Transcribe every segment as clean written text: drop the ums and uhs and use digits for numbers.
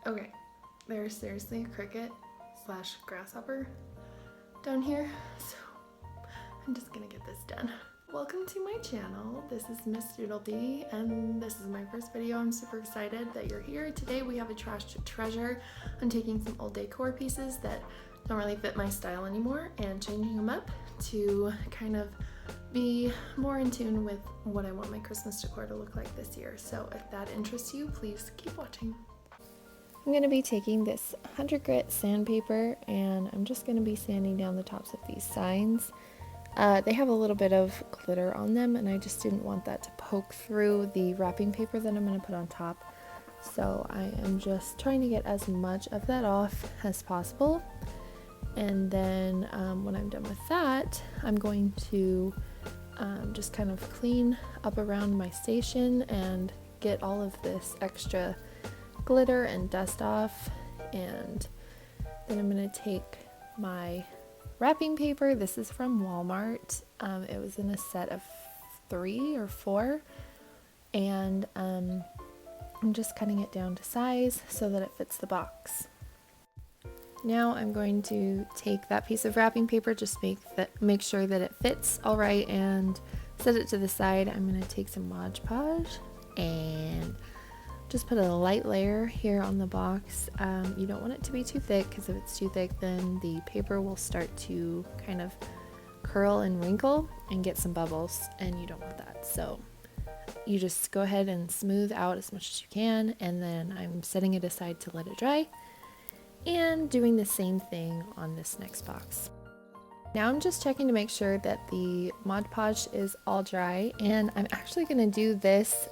Okay, there's seriously a cricket slash grasshopper down here, so I'm just gonna get this done. Welcome to my channel. This is Miss Doodledee, and this is my first video. I'm super excited that you're here. Today we have a trash to treasure. I'm taking some old decor pieces that don't really fit my style anymore and changing them up to kind of be more in tune with what I want my Christmas decor to look like this year. So if that interests you, please keep watching. I'm going to be taking this 100 grit sandpaper and I'm just going to be sanding down the tops of these signs. They have a little bit of glitter on them and I just didn't want that to poke through the wrapping paper that I'm going to put on top. So I am just trying to get as much of that off as possible. And then when I'm done with that, I'm going to just kind of clean up around my station and get all of this extra glitter and dust off. And then I'm going to take my wrapping paper. This is from Walmart. It was in a set of 3 or 4, and I'm just cutting it down to size so that it fits the box. Now I'm going to take that piece of wrapping paper, just make sure that it fits all right, and set it to the side. I'm going to take some Mod Podge and just put a light layer here on the box. You don't want it to be too thick, because if it's too thick then the paper will start to kind of curl and wrinkle and get some bubbles, and you don't want that. So you just go ahead and smooth out as much as you can, and then I'm setting it aside to let it dry and doing the same thing on this next box. Now I'm just checking to make sure that the Mod Podge is all dry, and I'm actually going to do this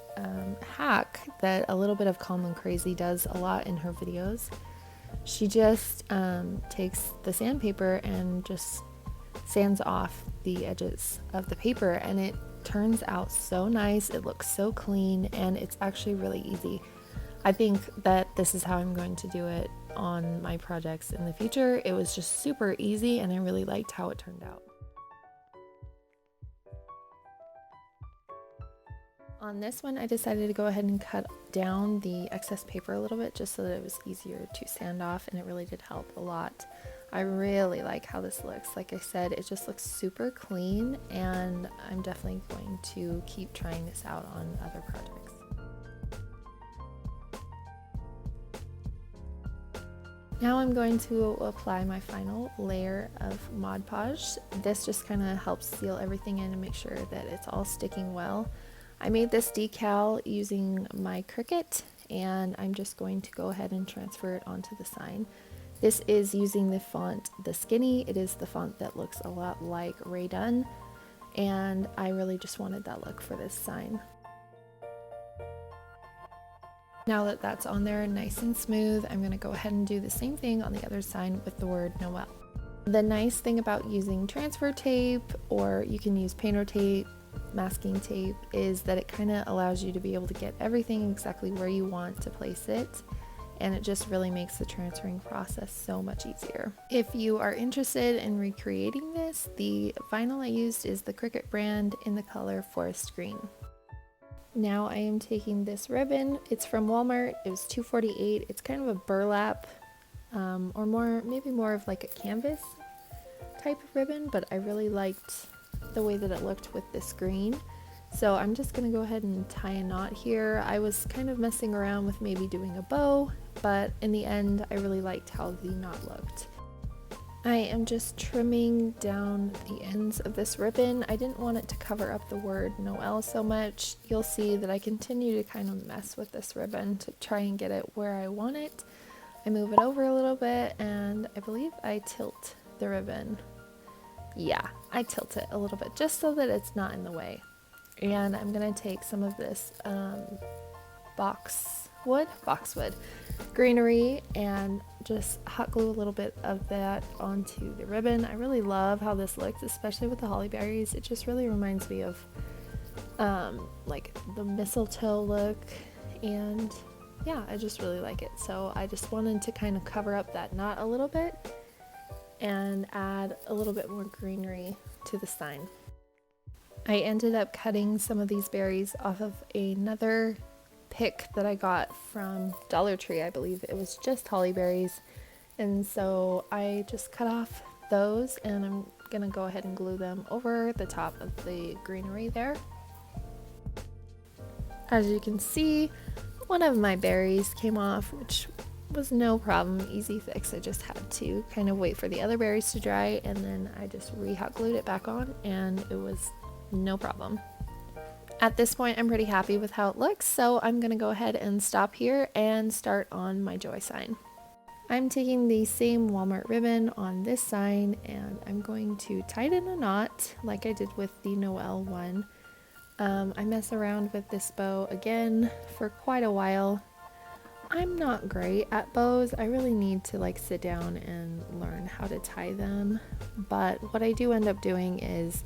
hack that a little bit of Calm and Crazy does a lot in her videos. She just takes the sandpaper and just sands off the edges of the paper, and it turns out so nice. It looks so clean, and it's actually really easy. I think that this is how I'm going to do it on my projects in the future. It was just super easy and I really liked how it turned out. On this one, I decided to go ahead and cut down the excess paper a little bit just so that it was easier to sand off, and it really did help a lot. I really like how this looks. Like I said, it just looks super clean, and I'm definitely going to keep trying this out on other projects. Now I'm going to apply my final layer of Mod Podge. This just kind of helps seal everything in and make sure that it's all sticking well. I made this decal using my Cricut, and I'm just going to go ahead and transfer it onto the sign. This is using the font The Skinny. It is the font that looks a lot like Ray Dunn, and I really just wanted that look for this sign. Now that that's on there nice and smooth, I'm going to go ahead and do the same thing on the other side with the word Noel. The nice thing about using transfer tape, or you can use painter tape, masking tape, is that it kind of allows you to be able to get everything exactly where you want to place it, and it just really makes the transferring process so much easier. If you are interested in recreating this, the vinyl I used is the Cricut brand in the color Forest Green. Now I am taking this ribbon. It's from Walmart. It was $2.48. It's kind of a burlap, or maybe more of like a canvas type of ribbon, but I really liked the way that it looked with this green. So I'm just gonna go ahead and tie a knot here. I was kind of messing around with maybe doing a bow, but in the end I really liked how the knot looked. I am just trimming down the ends of this ribbon. I didn't want it to cover up the word Noel so much. You'll see that I continue to kind of mess with this ribbon to try and get it where I want it. I move it over a little bit, and I believe I tilt the ribbon. Yeah, I tilt it a little bit just so that it's not in the way. And I'm gonna take some of this boxwood greenery and just hot glue a little bit of that onto the ribbon. I really love how this looks, especially with the holly berries. It just really reminds me of like the mistletoe look, and yeah, I just really like it. So I just wanted to kind of cover up that knot a little bit and add a little bit more greenery to the sign. I ended up cutting some of these berries off of another pick that I got from Dollar Tree, I believe. It was just holly berries. And so I just cut off those and I'm gonna go ahead and glue them over the top of the greenery there. As you can see, one of my berries came off, which was no problem, easy fix. I just had to kind of wait for the other berries to dry and then I just re-hot glued it back on and it was no problem. At this point, I'm pretty happy with how it looks, so I'm gonna go ahead and stop here and start on my joy sign. I'm taking the same Walmart ribbon on this sign and I'm going to tie it in a knot like I did with the Noel one. I mess around with this bow again for quite a while. I'm not great at bows. I really need to like sit down and learn how to tie them. But what I do end up doing is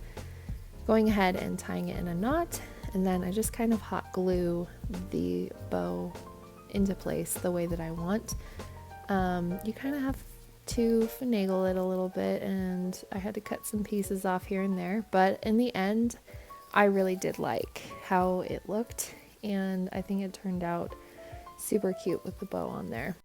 going ahead and tying it in a knot, and then I just kind of hot glue the bow into place the way that I want. You kind of have to finagle it a little bit, and I had to cut some pieces off here and there, but in the end I really did like how it looked and I think it turned out super cute with the bow on there.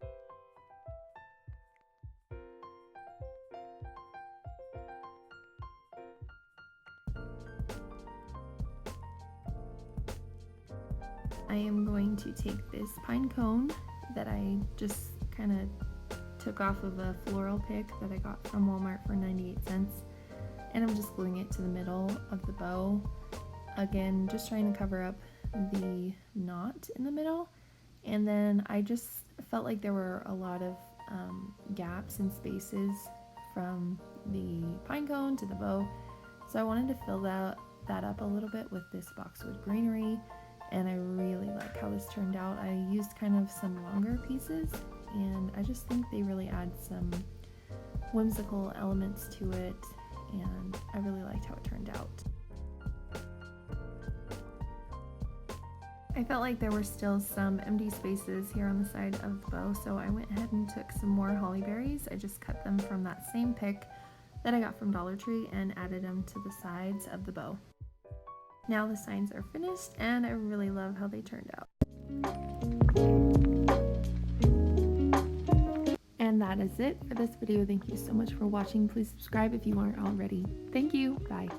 I am going to take this pine cone that I just kind of took off of a floral pick that I got from Walmart for 98 cents, and I'm just gluing it to the middle of the bow. Again, just trying to cover up the knot in the middle, and then I just felt like there were a lot of gaps and spaces from the pine cone to the bow, so I wanted to fill that up a little bit with this boxwood greenery, and I really like how this turned out. I used kind of some longer pieces and I just think they really add some whimsical elements to it, and I really liked how it turned out. I felt like there were still some empty spaces here on the side of the bow, so I went ahead and took some more holly berries. I just cut them from that same pick that I got from Dollar Tree and added them to the sides of the bow. Now the signs are finished and I really love how they turned out. And that is it for this video. Thank you so much for watching. Please subscribe if you aren't already. Thank you. Bye.